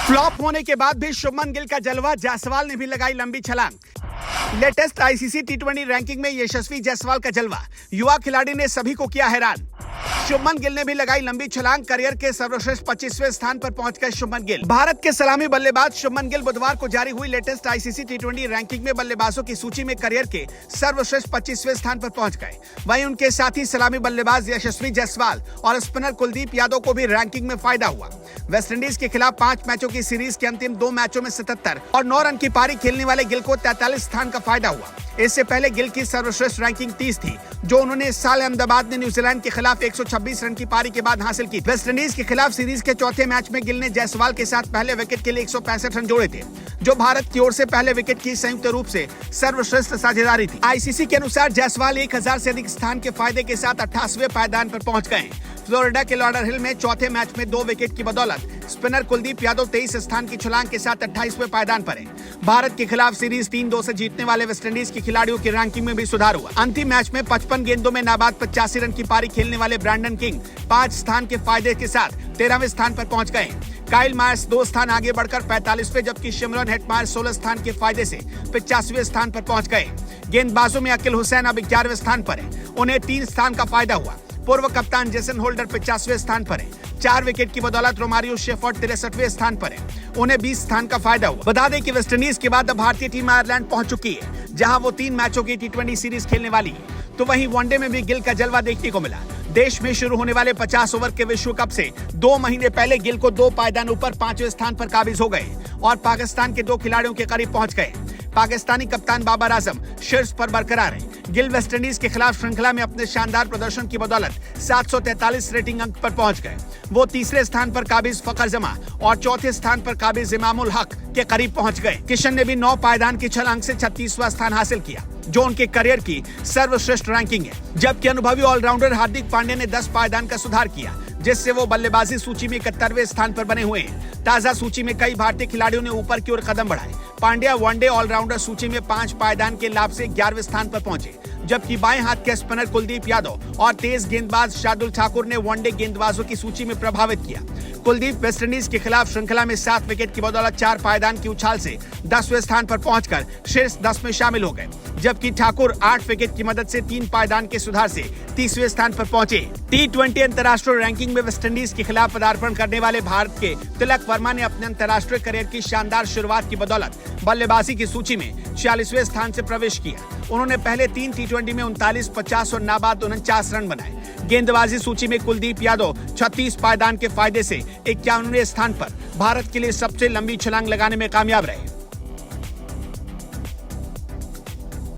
Flop होने के बाद भी शुभमन गिल का जलवा, जायसवाल ने भी लगाई लंबी छलांग। लेटेस्ट आईसीसी टी20 रैंकिंग में यशस्वी जायसवाल का जलवा, युवा खिलाड़ी ने सभी को किया हैरान। शुभमन गिल ने भी लगाई लंबी छलांग, करियर के सर्वश्रेष्ठ 25वें स्थान पर पहुंच गए शुभमन गिल। भारत के सलामी बल्लेबाज शुभमन गिल बुधवार को जारी हुई लेटेस्ट आईसीसी टी20 रैंकिंग में बल्लेबाजों की सूची में करियर के सर्वश्रेष्ठ 25वें स्थान पर पहुंच गए। वहीं उनके साथी सलामी बल्लेबाज यशस्वी जायसवाल और स्पिनर कुलदीप यादव को भी रैंकिंग में फायदा हुआ। वेस्टइंडीज के खिलाफ 5 मैचों की सीरीज के अंतिम 2 मैचों में 77 और 9 रन की पारी खेलने वाले गिल को 43 स्थान का फायदा हुआ। इससे पहले गिल की सर्वश्रेष्ठ रैंकिंग 30 थी, जो उन्होंने इस साल अहमदाबाद में न्यूजीलैंड के खिलाफ 126 रन की पारी के बाद हासिल की। वेस्टइंडीज के खिलाफ सीरीज के चौथे मैच में गिल ने जायसवाल के साथ पहले विकेट के लिए 165 रन जोड़े थे, जो भारत की ओर से पहले विकेट की संयुक्त रूप से सर्वश्रेष्ठ साझेदारी थी। आईसीसी के अनुसार जायसवाल 1000 से अधिक स्थान के फायदे के साथ 28वें पायदान पर पहुंच गए। फ्लोरिडा के लॉडरहिल में चौथे मैच में 2 विकेट की बदौलत स्पिनर कुलदीप यादव 23 स्थान की छलांग के साथ 28वें पायदान पर है। भारत के खिलाफ सीरीज 3-2 से जीतने वाले वेस्टइंडीज के खिलाड़ियों की रैंकिंग में भी सुधार हुआ। अंतिम मैच में 55 गेंदों में नाबाद 85 रन की पारी खेलने वाले ब्रैंडन किंग 5 स्थान के फायदे के साथ 13वें स्थान पर पहुंच गए। काइल मायर्स 2 स्थान आगे बढ़कर 45वें, जबकि शिमरन हेटमायर 16 स्थान के फायदे से 85वें स्थान पर पहुंच गए। गेंदबाजों में अकील हुसैन अब 11वें स्थान पर है, उन्हें 3 स्थान का फायदा हुआ। पूर्व कप्तान जेसन होल्डर 50वें स्थान पर है, 4 विकेट की बदौलत रोमारियो शेफर्ड 63वें स्थान पर है, उन्हें 20 स्थान का फायदा हुआ। बता दें कि वेस्टइंडीज के बाद अब भारतीय टीम आयरलैंड पहुंच चुकी है, जहां वो 3 मैचों की टी20 सीरीज खेलने वाली है। तो वहीं वनडे में भी गिल का जलवा देखने को मिला। देश में शुरू होने वाले 50 ओवर के विश्व कप से 2 महीने पहले गिल को 2 पायदान ऊपर 5वें स्थान पर काबिज हो गए और पाकिस्तान के 2 खिलाड़ियों के करीब पहुंच गए। पाकिस्तानी कप्तान बाबर आजम शीर्ष पर बरकरार है। गिल वेस्टइंडीज के खिलाफ श्रृंखला में अपने शानदार प्रदर्शन की बदौलत 743 रेटिंग अंक पर पहुंच गए। वो तीसरे स्थान पर काबिज फखर जमा और चौथे स्थान पर काबिज इमामुल हक के करीब पहुंच गए। किशन ने भी 9 पायदान की छलांग से 36वां स्थान हासिल किया, जो उनके करियर की सर्वश्रेष्ठ रैंकिंग है। जबकि अनुभवी ऑलराउंडर हार्दिक पांड्या ने 10 पायदान का सुधार किया, जिससे वो बल्लेबाजी सूची में 71वें स्थान पर बने हुए हैं। ताजा सूची में कई भारतीय खिलाड़ियों ने ऊपर की ओर कदम बढ़ाए। पांड्या वनडे ऑलराउंडर सूची में 5 पायदान के लाभ से 11वें स्थान पर पहुंचे, जबकि बाएं हाथ के स्पिनर कुलदीप यादव और तेज गेंदबाज शार्दुल ठाकुर ने वनडे गेंदबाजों की सूची में प्रभावित किया। कुलदीप वेस्टइंडीज के खिलाफ श्रृंखला में 7 विकेट की बदौलत 4 पायदान की उछाल से 10वें स्थान पर पहुंचकर शीर्ष 10 में शामिल हो गए, जबकि ठाकुर 8 विकेट की मदद से 3 पायदान के सुधार से 30वें स्थान पर पहुंचे। टी20 अंतर्राष्ट्रीय रैंकिंग में वेस्टइंडीज के खिलाफ पदार्पण करने वाले भारत के तिलक वर्मा ने अपने अंतर्राष्ट्रीय करियर की शानदार शुरुआत की बदौलत बल्लेबाजी की सूची में 46वें स्थान से प्रवेश किया। उन्होंने पहले 3 टी20 में 39, 50 और नाबाद 49 रन बनाए। गेंदबाजी सूची में कुलदीप यादव 36 पायदान के फायदे से 51वें स्थान पर भारत के लिए सबसे लंबी छलांग लगाने में कामयाब रहे।